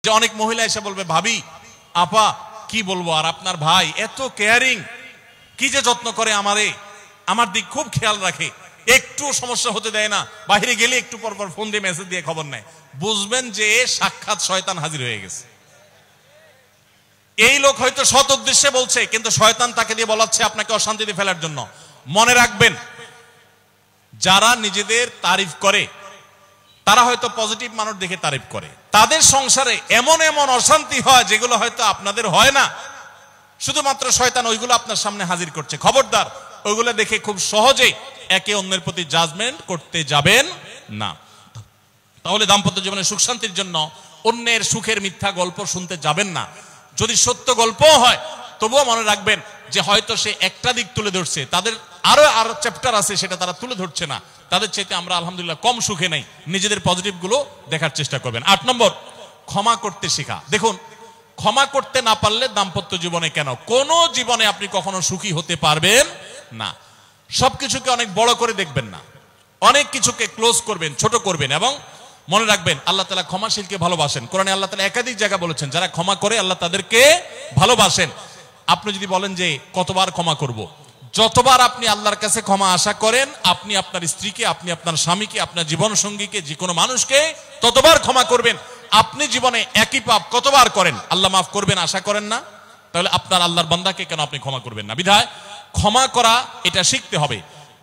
যে অনেক মহিলা এসে বলবে, ভাবি আপা কি বলবো, আর আপনার ভাই এত কেয়ারিং, কি যে যত্ন করে আমারে, আমার দিক খুব খেয়াল রাখে, একটু সমস্যা হতে দেয় না, বাইরে গেলে একটু পর পর ফোন দিয়ে মেসেজ দিয়ে খবর নেয়। বুঝবেন যে সাক্ষাৎ শয়তান হাজির হয়ে গেছে। এই লোক হয়তো সৎ উদ্দেশ্যে বলছে, কিন্তু শয়তান তাকে দিয়ে বলাচ্ছে আপনাকে অশান্তিতে ফেলার জন্য। মনে রাখবেন, যারা নিজেদের তারিফ করে তারা হয়তো পজিটিভ মানুষ দেখে তারিফ করে, তাদের সংসারে এমন এমন অশান্তি হয় যেগুলো হয়তো আপনাদের হয় না, শুধুমাত্র শয়তান ওইগুলো আপনার সামনে হাজির করছে। খবরদার, ওইগুলো দেখে খুব সহজেই একে অন্যের প্রতি জাজমেন্ট করতে যাবেন না। তাহলে দাম্পত্য জীবনে সুখ শান্তির জন্য অন্যের সুখের মিথ্যা গল্প শুনতে যাবেন না। যদি সত্য গল্পও হয় তবুও মনে রাখবেন যে হয়তো সে একটা দিক তুলে ধরছে, তাদের আরো চ্যাপ্টার আছে সেটা তারা তুলে ধরছে না, তাদের চাইতে আমরা আলহামদুলিল্লাহ কম সুখে নাই। নিজেদের পজিটিভ গুলো দেখার চেষ্টা করবেন। 8 নম্বর, ক্ষমা করতে শেখা। দেখুন, ক্ষমা করতে না পারলে দাম্পত্য জীবনে কেন, কোন জীবনে আপনি কখনো সুখী হতে পারবেন না। সবকিছুকে অনেক বড় করে দেখবেন না, অনেক কিছুকে ক্লোজ করবেন, ছোট করবেন। এবং মনে রাখবেন, আল্লাহ তাআলা ক্ষমাশীলকে ভালোবাসেন। কোরআনে আল্লাহ তাআলা একাধিক জায়গা বলেছেন, যারা ক্ষমা করে আল্লাহ তাদেরকে ভালোবাসেন। আপনি যদি বলেন যে কতবার ক্ষমা করব, যতবার আপনি আল্লাহর কাছে ক্ষমা আশা করেন, আপনি আপনার স্ত্রীকে, আপনি আপনার স্বামীকে, আপনার জীবন সঙ্গীকে, যে কোনো মানুষকে ততবার ক্ষমা করবেন। আপনি জীবনে একই পাপ কতবার করেন, আল্লাহ মাফ করবেন আশা করেন না? তাহলে আপনার আল্লাহর বান্দাকে কেন আপনি ক্ষমা করবেন না? বিধায় ক্ষমা করা এটা শিখতে হবে।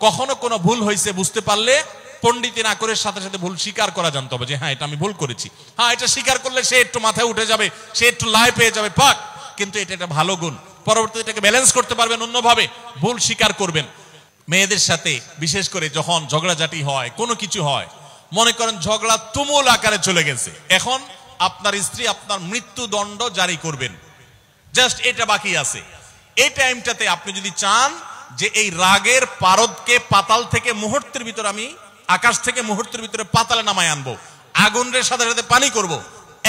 কখনো কোনো ভুল হয়েছে বুঝতে পারলে পণ্ডিতি না করে সাথে সাথে ভুল স্বীকার করা জানতে হবে, যে হ্যাঁ এটা আমি ভুল করেছি। হ্যাঁ, এটা স্বীকার করলে সে একটু মাথায় উঠে যাবে, সে একটু লাই পেয়ে যাবে, পাক। কিন্তু এটা একটা ভালো গুণ, পরবর্তীতে এটাকে ব্যালেন্স করতে পারবেন অন্যভাবে। ভুল স্বীকার করবেন। মেয়েদের সাথে বিশেষ করে যখন ঝগড়াঝাটি হয়, কোনো কিছু হয়, মনে করেন ঝগড়া তুমুল আকারে চলে গেছে, এখন আপনার স্ত্রী আপনার মৃত্যুদণ্ড জারি করবেন, জাস্ট এটা বাকি আছে। এই টাইমটাতে আপনি যদি চান যে এই রাগের পারদকে পাতাল থেকে মুহূর্তের ভিতর, আমি আকাশ থেকে মুহূর্তের ভিতরে পাতালে নামায় আনবো, আগুনের সাথে সাথে পানি করব,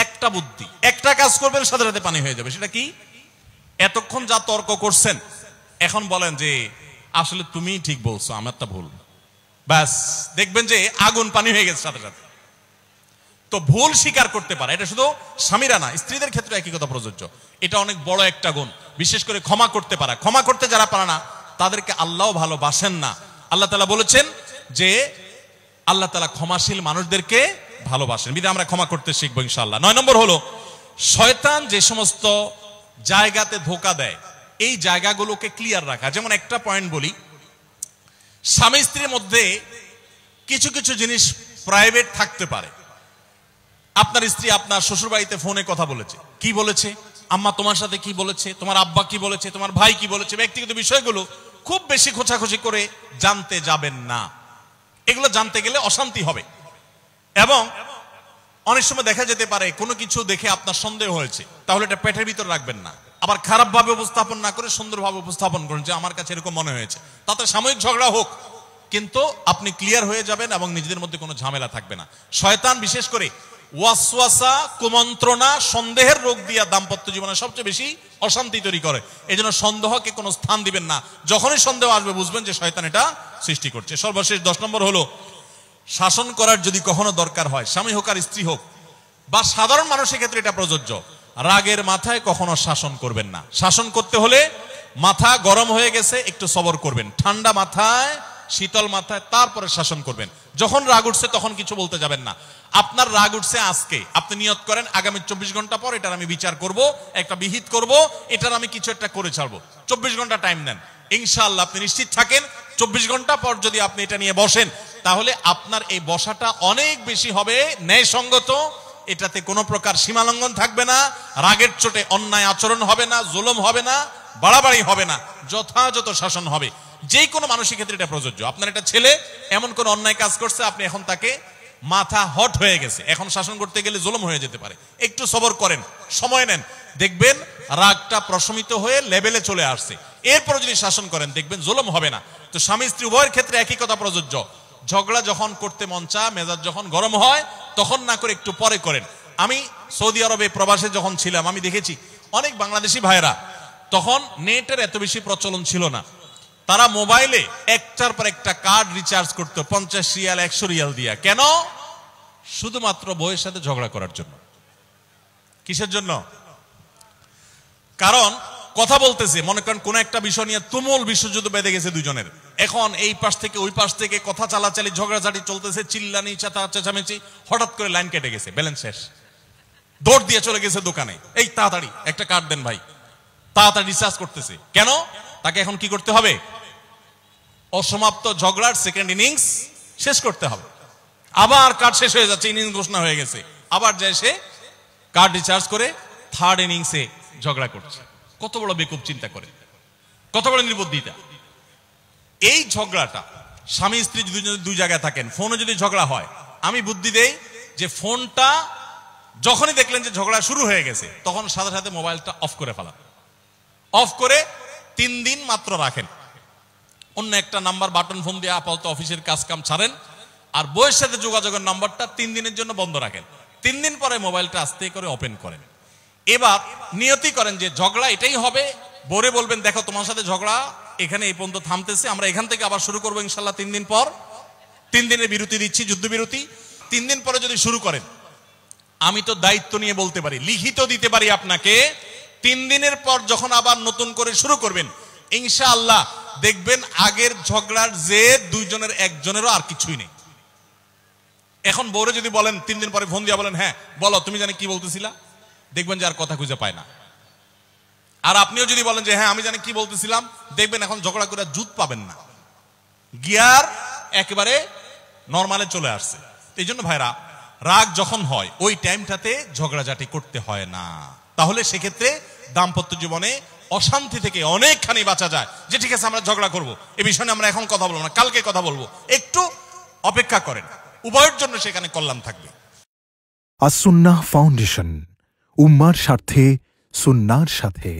একটা বুদ্ধি, একটা কাজ করবেন, সাথে সাথে পানি হয়ে যাবে। সেটা কি? এতক্ষণ যা তর্ক করছেন, এখন বলেন যে আসলে তুমি ঠিক বলছো, আমারটা ভুল, ব্যাস দেখবেন যে আগুন পানি হয়ে গেছে সাথে সাথে। তো ভুল স্বীকার করতে পারে, এটা শুধু স্বামীরা না, স্ত্রীদের ক্ষেত্রে একই কথা প্রযোজ্য। এটা অনেক বড় একটা গুণ, বিশেষ করে ক্ষমা করতে পারা। ক্ষমা করতে যারা পারে না তাদেরকে আল্লাহ ভালোবাসেন না। আল্লাহ তাআলা বলেছেন যে আল্লাহ তাআলা ক্ষমাশীল মানুষদেরকে ভালোবাসেন, বিধায় আমরা ক্ষমা করতে শিখবো ইনশাআল্লাহ। 9 নম্বর হলো, শয়তান যে সমস্ত জায়গাতে ধোঁকা দেয় এই জায়গাগুলোকে ক্লিয়ার রাখা। যেমন একটা পয়েন্ট বলি, স্বামী স্ত্রীর মধ্যে কিছু কিছু জিনিস প্রাইভেট থাকতে পারে। আপনার স্ত্রী আপনার শ্বশুর বাড়িতে ফোনে কথা বলেছে, কি বলেছে, আম্মা তোমার সাথে কি বলেছে, তোমার আব্বা কি বলেছে, তোমার ভাই কি বলেছে, ব্যক্তিগত বিষয়গুলো খুব বেশি খোঁচাখুচি করে জানতে যাবেন না। এগুলো জানতে গেলে অশান্তি হবে। এবং অনেক সময় দেখা যেতে পারে কোনো কিছু দেখে আপনার সন্দেহ হয়েছে, তাহলে এটা পেটের ভিতর রাখবেন না। আবার খারাপ ভাবে উপস্থাপন না করে সুন্দরভাবে উপস্থাপন করুন যে আমার কাছে এরকম মনে হয়েছে, তাতে সাময়িক ঝগড়া হোক, কিন্তু আপনি ক্লিয়ার হয়ে যাবেন এবং নিজেদের মধ্যে কোনো ঝামেলা থাকবে না। শয়তান বিশেষ করে ওয়াসওয়াসা, কুমন্ত্রণা, সন্দেহের রোগ দিয়া দাম্পত্য জীবনে সবচেয়ে বেশি অশান্তি তৈরি করে। এজন্য সন্দেহকে কোনো স্থান দিবেন না। যখনই সন্দেহ আসবে বুঝবেন যে শয়তান এটা সৃষ্টি করছে। সর্বশেষ 10 নম্বর হলো, শাসন করার যদি কখনো দরকার হয়, স্বামী হোক আর স্ত্রী হোক বা সাধারণ মানুষের ক্ষেত্রে এটা প্রযোজ্য, রাগের মাথায় কখনো শাসন করবেন না। শাসন করতে হলে মাথা গরম হয়ে গেছে একটু সবর করবেন, ঠান্ডা মাথায়, শীতল মাথায় তারপরে শাসন করবেন। যখন রাগ উঠছে তখন কিছু বলতে যাবেন না। আপনার রাগ উঠছে আজকে, আপনি নিয়ত করেন আগামী 24 ঘন্টা পর এটার আমি বিচার করব, একটা বিহিত করব, এটার আমি কিছু একটা করে ছাড়বো। 24 ঘন্টা টাইম নেন, ইনশাআল্লাহ আপনি নিশ্চিত থাকেন 24 ঘন্টা পর যদি আপনি এটা নিয়ে বসেন, তাহলে আপনার এই বসাটা অনেক বেশি হবে ন্যায়সঙ্গত। এটাতে কোনো প্রকার সীমালঙ্ঘন থাকবে না, রাগের চোটে অন্যায় আচরণ হবে না, জুলুম হবে না, বাড়াবাড়ি হবে না, যথাযথ শাসন হবে। যে কোনো মানুষের ক্ষেত্রে এটা প্রযোজ্য। আপনার একটা ছেলে এমন কোন অন্যায় কাজ করছে, আপনি এখন তাকে মাথা হট হয়ে গেছে, এখন শাসন করতে গেলে জুলুম হয়ে যেতে পারে, একটু সবর করেন, সময় নেন, দেখবেন রাগটা প্রশমিত হয়ে লেভেলে চলে আসছে। এরপর যদি শাসন করেন দেখবেন জুলুম হবে না। তো স্বামী স্ত্রী উভয়ের ক্ষেত্রে একই কথা প্রযোজ্য। ঝগড়া যখন করতে মন চায়, মেজাজ যখন গরম হয়, তখন না করে একটু পরে করেন। আমি সৌদি আরবে প্রবাসে যখন ছিলাম, আমি দেখেছি অনেক বাংলাদেশি ভাইরা, তখন নেটের এত বেশি প্রচলন ছিল না, তারা মোবাইলে একটার পর একটা কার্ড রিচার্জ করতো 50 রিয়াল 100 রিয়াল দিয়া। কেন? শুধুমাত্র বউয়ের সাথে ঝগড়া করার জন্য। কিসের জন্য? কারণ কথা বলতেছে, মনে করেন কোন একটা বিষয় নিয়ে তুমুল বিশ্বযুদ্ধ বেঁধে গেছে দুজনের, এখন এই পাশ থেকে ওই পাশ থেকে কথা চালাচালি ঝগড়াঝাটি চলতেছে, চিল্লানি চেঁচামেচি, হঠাৎ করে লাইন কেটে গেছে, ব্যালেন্স শেষ, দৌড় দিয়ে চলে গেছে দোকানে, এই তাড়াতাড়ি একটা কার্ড দেন ভাই, তাড়াতাড়ি রিচার্জ করতেছে। কেন? তাকে এখন কি করতে হবে? অসমাপ্ত ঝগড়ার সেকেন্ড ইনিংস শেষ করতে হবে। আবার কার্ড শেষ হয়ে যাচ্ছে, ইনিংস ঘোষণা হয়ে গেছে, আবার যায় সে কার্ড রিচার্জ করে থার্ড ইনিংসে ঝগড়া করছে। কত বড় বেকুব চিন্তা করে, কত বড় নির্বুদ্ধিতা। এই ঝগড়াটা স্বামী স্ত্রী যদি দুই জায়গায় থাকেন, ফোনে যদি ঝগড়া হয়, আমি বুদ্ধি দেই যে ফোনটা যখনই দেখলেন যে ঝগড়া শুরু হয়ে গেছে, তখন সাথে সাথে মোবাইলটা অফ করে ফেলান। অফ করে 3 দিন মাত্র রাখেন, অন্য একটা নাম্বার বাটন ফোন দিয়ে আপাতত অফিসের কাজ কাম ছাড়েন, আর বইয়ের সাথে যোগাযোগের নাম্বারটা 3 দিনের জন্য বন্ধ রাখেন। 3 দিন পরে মোবাইলটা আস্তে করে ওপেন করেন। এবার নিয়তি করেন যে ঝগড়া এটাই হবে, বরে বলবেন দেখো তোমার সাথে ঝগড়া এখানে এই পর্যন্ত থামতেছে, আমরা এখান থেকে আবার শুরু করবো ইনশাল্লাহ 3 দিন পর। 3 দিনের বিরতি দিচ্ছি, যুদ্ধবিরতি। 3 দিন পরে যদি শুরু করেন, আমি তো দায়িত্ব নিয়ে বলতে পারি, লিখিত দিতে পারি আপনাকে, 3 দিনের পর যখন আবার নতুন করে শুরু করবেন, ইনশাআল্লাহ দেখবেন আগের ঝগড়ার যে দুইজনের একজনেরও আর কিছুই নেই। এখন বউরে যদি বলেন 3 দিন পরে ফোন দিয়া বলেন, হ্যাঁ বলো তুমি জানি কি বলতেছিলা, দেখবেন যে আর কথা খুঁজে পায় না। আর আপনিও যদি বলেন যে হ্যাঁ আমি জানি কি বলতেছিলাম, দেখবেন এখন ঝগড়া করে জুত পাবেন না, গিয়ার একেবারে নরমালে চলে আসছে। এই জন্য ভাইরা, রাগ যখন হয় ওই টাইমটাতে ঝগড়াঝাটি করতে হয় না, তাহলে সেক্ষেত্রে দাম্পত্য জীবনে অশান্তি থেকে অনেকখানি বাঁচা যায়। যে ঠিক আছে আমরা ঝগড়া করব, এই বিষয়ে আমরা এখন কথা বলবো না, কালকে কথা বলবো, একটু অপেক্ষা করেন, উভয়ের জন্য সেখানে কল্যাণ থাকবে। আস-সুন্নাহ ফাউন্ডেশন, উম্মার স্বার্থে সুন্নাহর সাথে।